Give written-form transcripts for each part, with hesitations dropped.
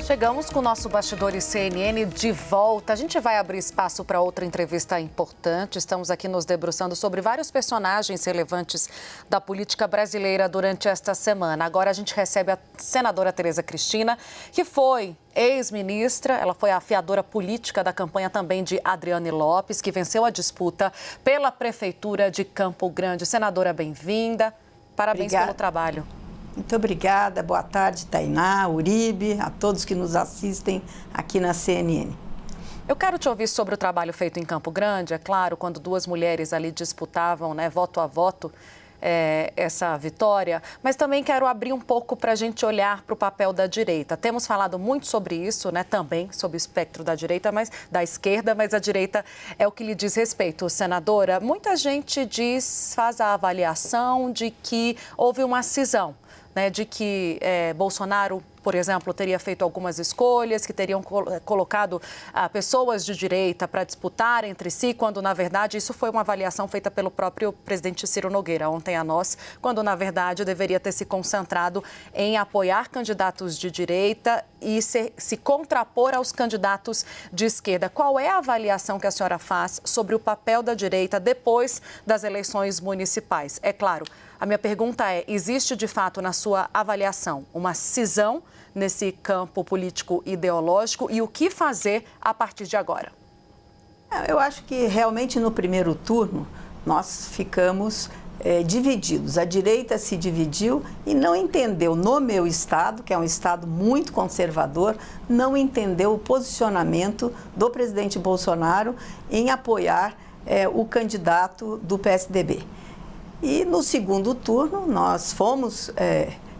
Chegamos com o nosso Bastidores CNN de volta. A gente vai abrir espaço para outra entrevista importante. Estamos aqui nos debruçando sobre vários personagens relevantes da política brasileira durante esta semana. Agora a gente recebe a senadora Tereza Cristina, que foi ex-ministra. Ela foi a afiadora política da campanha também de Adriane Lopes, que venceu a disputa pela Prefeitura de Campo Grande. Senadora, bem-vinda. Parabéns pelo trabalho. Muito obrigada. Boa tarde, Tainá, Uribe, a todos que nos assistem aqui na CNN. Eu quero te ouvir sobre o trabalho feito em Campo Grande, é claro, quando duas mulheres ali disputavam, né, voto a voto, essa vitória, mas também quero abrir um pouco para a gente olhar para o papel da direita. Temos falado muito sobre isso, né, também sobre o espectro da direita, mas da esquerda, mas a direita é o que lhe diz respeito, senadora. Muita gente faz a avaliação de que houve uma cisão, né, de que Bolsonaro, por exemplo, teria feito algumas escolhas, que teriam colocado pessoas de direita para disputar entre si, quando, na verdade, isso foi uma avaliação feita pelo próprio presidente Ciro Nogueira ontem a nós, quando, na verdade, deveria ter se concentrado em apoiar candidatos de direita e se contrapor aos candidatos de esquerda. Qual é a avaliação que a senhora faz sobre o papel da direita depois das eleições municipais? É claro, a minha pergunta é, existe de fato na sua avaliação uma cisão nesse campo político ideológico e o que fazer a partir de agora? Eu acho que realmente no primeiro turno nós ficamos divididos. A direita se dividiu e não entendeu no meu estado, que é um estado muito conservador, não entendeu o posicionamento do presidente Bolsonaro em apoiar o candidato do PSDB. E no segundo turno, nós fomos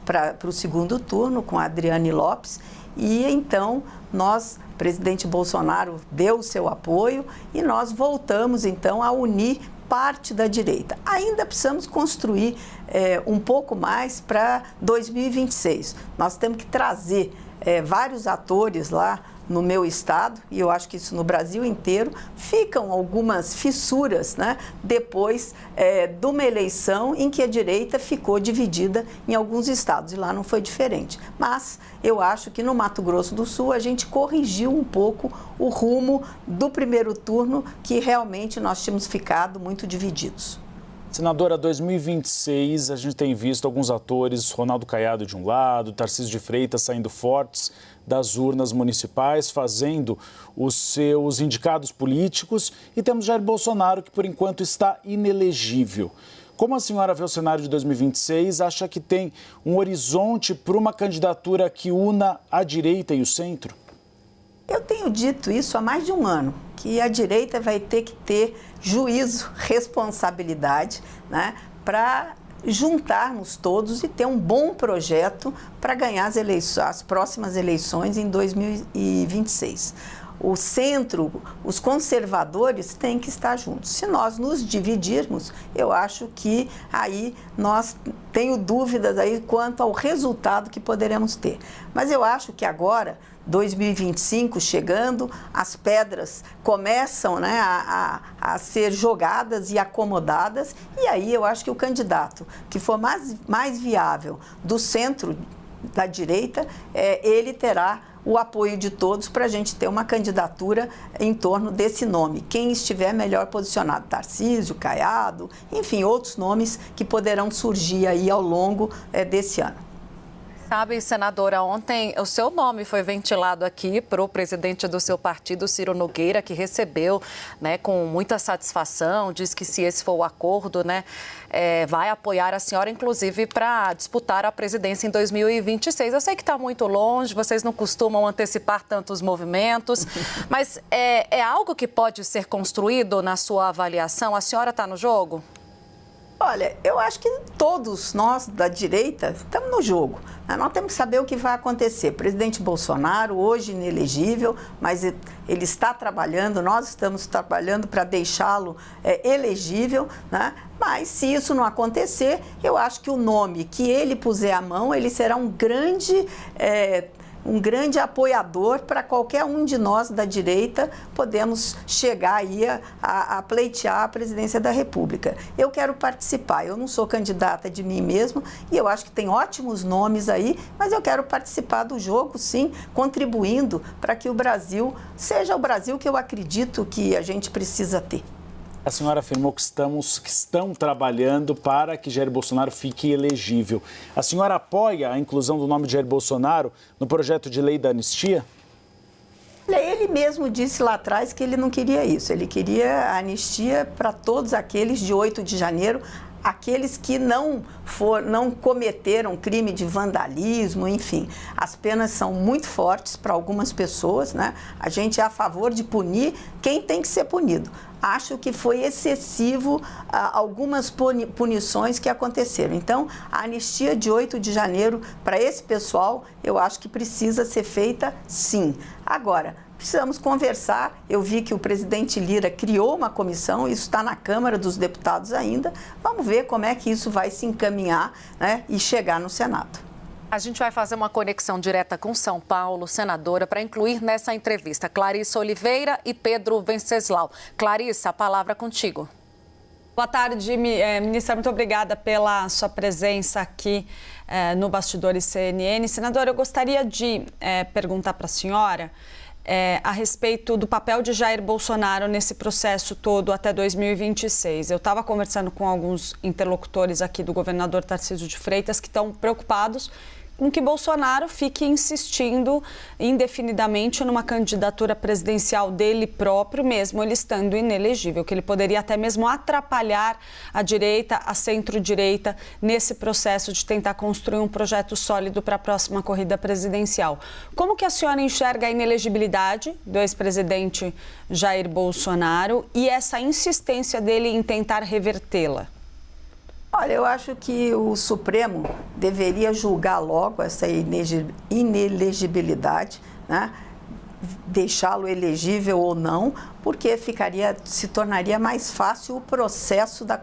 para o segundo turno com a Adriane Lopes e então o presidente Bolsonaro deu o seu apoio e nós voltamos então a unir parte da direita. Ainda precisamos construir um pouco mais para 2026. Nós temos que trazer vários atores lá no meu estado, e eu acho que isso no Brasil inteiro, ficam algumas fissuras, né, depois de uma eleição em que a direita ficou dividida em alguns estados, e lá não foi diferente. Mas eu acho que no Mato Grosso do Sul a gente corrigiu um pouco o rumo do primeiro turno, que realmente nós tínhamos ficado muito divididos. Senadora, 2026, a gente tem visto alguns atores, Ronaldo Caiado de um lado, Tarcísio de Freitas saindo fortes das urnas municipais, fazendo os seus indicados políticos, e temos Jair Bolsonaro, que por enquanto está inelegível. Como a senhora vê o cenário de 2026? Acha que tem um horizonte para uma candidatura que una a direita e o centro? Eu tenho dito isso há mais de um ano, que a direita vai ter que ter juízo, responsabilidade, né, para juntarmos todos e ter um bom projeto para ganhar as próximas eleições em 2026. O centro, os conservadores têm que estar juntos. Se nós nos dividirmos, eu acho que aí tenho dúvidas aí quanto ao resultado que poderemos ter. Mas eu acho que agora, 2025 chegando, as pedras começam, né, a ser jogadas e acomodadas, e aí eu acho que o candidato que for mais viável do centro da direita, ele terá o apoio de todos para a gente ter uma candidatura em torno desse nome. Quem estiver melhor posicionado, Tarcísio, Caiado, enfim, outros nomes que poderão surgir aí ao longo desse ano. Sabe, senadora, ontem o seu nome foi ventilado aqui para o presidente do seu partido, Ciro Nogueira, que recebeu, né, com muita satisfação, diz que se esse for o acordo, né, vai apoiar a senhora, inclusive, para disputar a presidência em 2026. Eu sei que está muito longe, vocês não costumam antecipar tantos movimentos, mas é algo que pode ser construído na sua avaliação? A senhora está no jogo? Olha, eu acho que todos nós da direita estamos no jogo. Nós temos que saber o que vai acontecer. O presidente Bolsonaro, hoje inelegível, mas ele está trabalhando, nós estamos trabalhando para deixá-lo elegível, né? Mas se isso não acontecer, eu acho que o nome que ele puser a mão, ele será um grande um grande apoiador para qualquer um de nós da direita podemos chegar aí a pleitear a presidência da República. Eu quero participar, eu não sou candidata de mim mesmo e eu acho que tem ótimos nomes aí, mas eu quero participar do jogo, sim, contribuindo para que o Brasil seja o Brasil que eu acredito que a gente precisa ter. A senhora afirmou que estão trabalhando para que Jair Bolsonaro fique elegível. A senhora apoia a inclusão do nome de Jair Bolsonaro no projeto de lei da anistia? Ele mesmo disse lá atrás que ele não queria isso. Ele queria a anistia para todos aqueles de 8 de janeiro, aqueles que não cometeram crime de vandalismo, enfim. As penas são muito fortes para algumas pessoas, né? A gente é a favor de punir quem tem que ser punido. Acho que foi excessivo algumas punições que aconteceram. Então, a anistia de 8 de janeiro para esse pessoal, eu acho que precisa ser feita sim. Agora, precisamos conversar. Eu vi que o presidente Lira criou uma comissão, isso está na Câmara dos Deputados ainda. Vamos ver como é que isso vai se encaminhar, né, e chegar no Senado. A gente vai fazer uma conexão direta com São Paulo, senadora, para incluir nessa entrevista Clarissa Oliveira e Pedro Venceslau. Clarissa, a palavra contigo. Boa tarde, ministra. Muito obrigada pela sua presença aqui no Bastidores CNN. Senadora, eu gostaria de perguntar para a senhora a respeito do papel de Jair Bolsonaro nesse processo todo até 2026. Eu estava conversando com alguns interlocutores aqui do governador Tarcísio de Freitas que estão preocupados com que Bolsonaro fique insistindo indefinidamente numa candidatura presidencial dele próprio, mesmo ele estando inelegível, que ele poderia até mesmo atrapalhar a direita, a centro-direita, nesse processo de tentar construir um projeto sólido para a próxima corrida presidencial. Como que a senhora enxerga a inelegibilidade do ex-presidente Jair Bolsonaro e essa insistência dele em tentar revertê-la? Olha, eu acho que o Supremo deveria julgar logo essa inelegibilidade, né? Deixá-lo elegível ou não, porque se tornaria mais fácil o processo da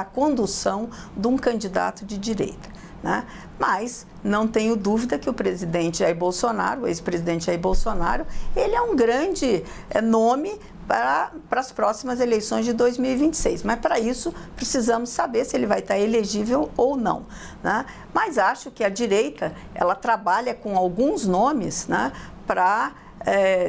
condução de um candidato de direita, né? Mas não tenho dúvida que o presidente Jair Bolsonaro, o ex-presidente Jair Bolsonaro, ele é um grande nome para as próximas eleições de 2026. Mas, para isso, precisamos saber se ele vai estar elegível ou não, né? Mas acho que a direita, ela trabalha com alguns nomes, né, para,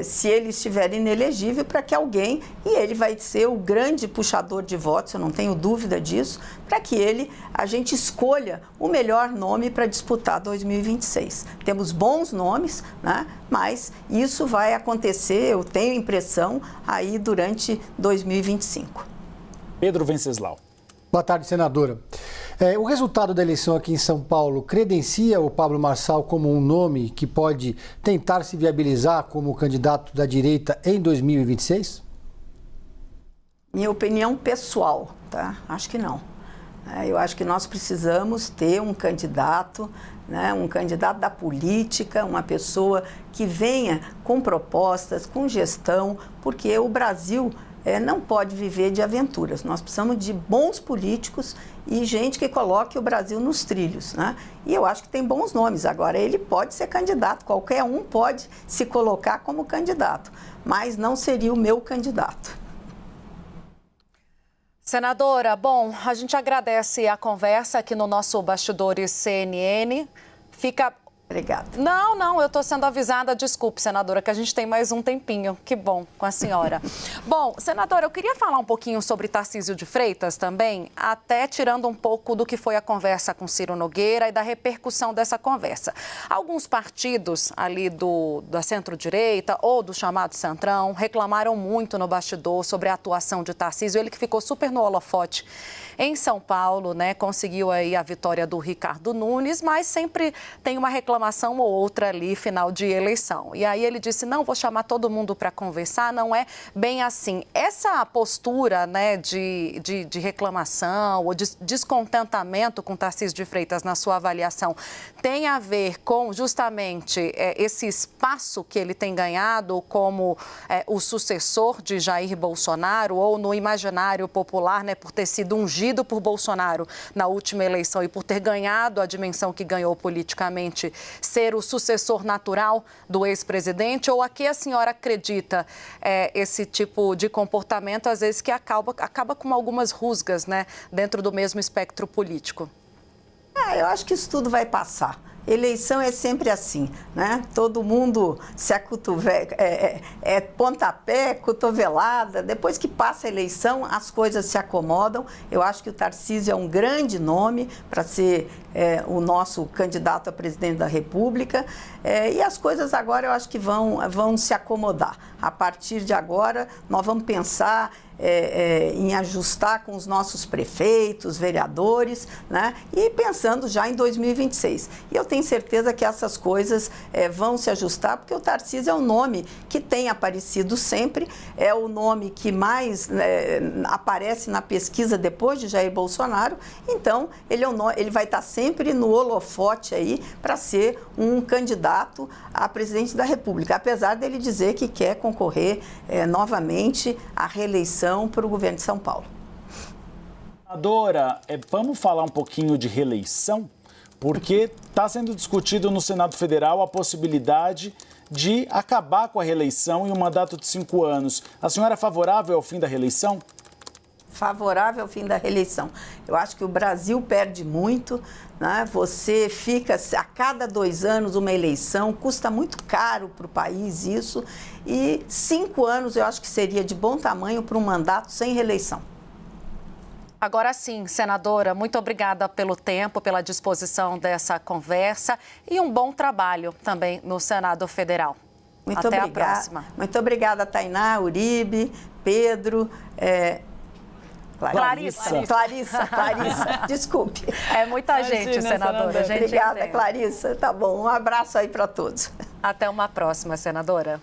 se ele estiver inelegível, para que alguém, e ele vai ser o grande puxador de votos, eu não tenho dúvida disso, para que a gente escolha o melhor nome para disputar 2026. Temos bons nomes, né, mas isso vai acontecer, eu tenho impressão, aí durante 2025. Pedro Venceslau. Boa tarde, senadora. O resultado da eleição aqui em São Paulo credencia o Pablo Marçal como um nome que pode tentar se viabilizar como candidato da direita em 2026? Minha opinião pessoal, tá? Acho que não. Eu acho que nós precisamos ter um candidato, né, um candidato da política, uma pessoa que venha com propostas, com gestão, porque o Brasil não pode viver de aventuras. Nós precisamos de bons políticos e gente que coloque o Brasil nos trilhos, né? E eu acho que tem bons nomes. Agora, ele pode ser candidato, qualquer um pode se colocar como candidato, mas não seria o meu candidato. Senadora, bom, a gente agradece a conversa aqui no nosso Bastidores CNN. Fica... Obrigada. Não, eu estou sendo avisada, desculpe, senadora, que a gente tem mais um tempinho. Que bom, com a senhora. Bom, senadora, eu queria falar um pouquinho sobre Tarcísio de Freitas também, até tirando um pouco do que foi a conversa com Ciro Nogueira e da repercussão dessa conversa. Alguns partidos ali da centro-direita ou do chamado Centrão reclamaram muito no bastidor sobre a atuação de Tarcísio, ele que ficou super no holofote em São Paulo, né? Conseguiu aí a vitória do Ricardo Nunes, mas sempre tem uma reclamação ou outra ali, final de eleição. E aí ele disse, não, vou chamar todo mundo para conversar, não é bem assim. Essa postura, né, de reclamação ou de descontentamento com Tarcísio de Freitas, na sua avaliação, tem a ver com justamente esse espaço que ele tem ganhado como o sucessor de Jair Bolsonaro, ou no imaginário popular, né, por ter sido ungido por Bolsonaro na última eleição e por ter ganhado a dimensão que ganhou politicamente ser o sucessor natural do ex-presidente? Ou a que a senhora acredita esse tipo de comportamento, às vezes, que acaba com algumas rusgas, né, dentro do mesmo espectro político? Eu acho que isso tudo vai passar. Eleição é sempre assim, né? Todo mundo se acotovela, pontapé, cotovelada. Depois que passa a eleição, as coisas se acomodam. Eu acho que o Tarcísio é um grande nome para ser o nosso candidato a presidente da República. E as coisas agora eu acho que vão se acomodar. A partir de agora, nós vamos pensar em ajustar com os nossos prefeitos, vereadores, né? E pensando já em 2026. E eu tenho certeza que essas coisas vão se ajustar, porque o Tarcísio é um nome que tem aparecido sempre, é o nome que mais aparece na pesquisa depois de Jair Bolsonaro. Então, ele vai estar sempre no holofote aí para ser um candidato a presidente da República, apesar dele dizer que quer concorrer novamente à reeleição para o governo de São Paulo. Senadora, vamos falar um pouquinho de reeleição? Porque está sendo discutido no Senado Federal a possibilidade de acabar com a reeleição em um mandato de 5 anos. A senhora é favorável ao fim da reeleição? Favorável ao fim da reeleição. Eu acho que o Brasil perde muito, né? Você fica a cada 2 anos uma eleição, custa muito caro para o país isso, e 5 anos eu acho que seria de bom tamanho para um mandato sem reeleição. Agora sim, senadora, muito obrigada pelo tempo, pela disposição dessa conversa e um bom trabalho também no Senado Federal. Muito Até obrigada. a próxima. Muito obrigada, Tainá, Uribe, Pedro, Clarissa, desculpe. É muita gente, senadora. A gente Obrigada, entende. Clarissa. Tá bom, um abraço aí para todos. Até uma próxima, senadora.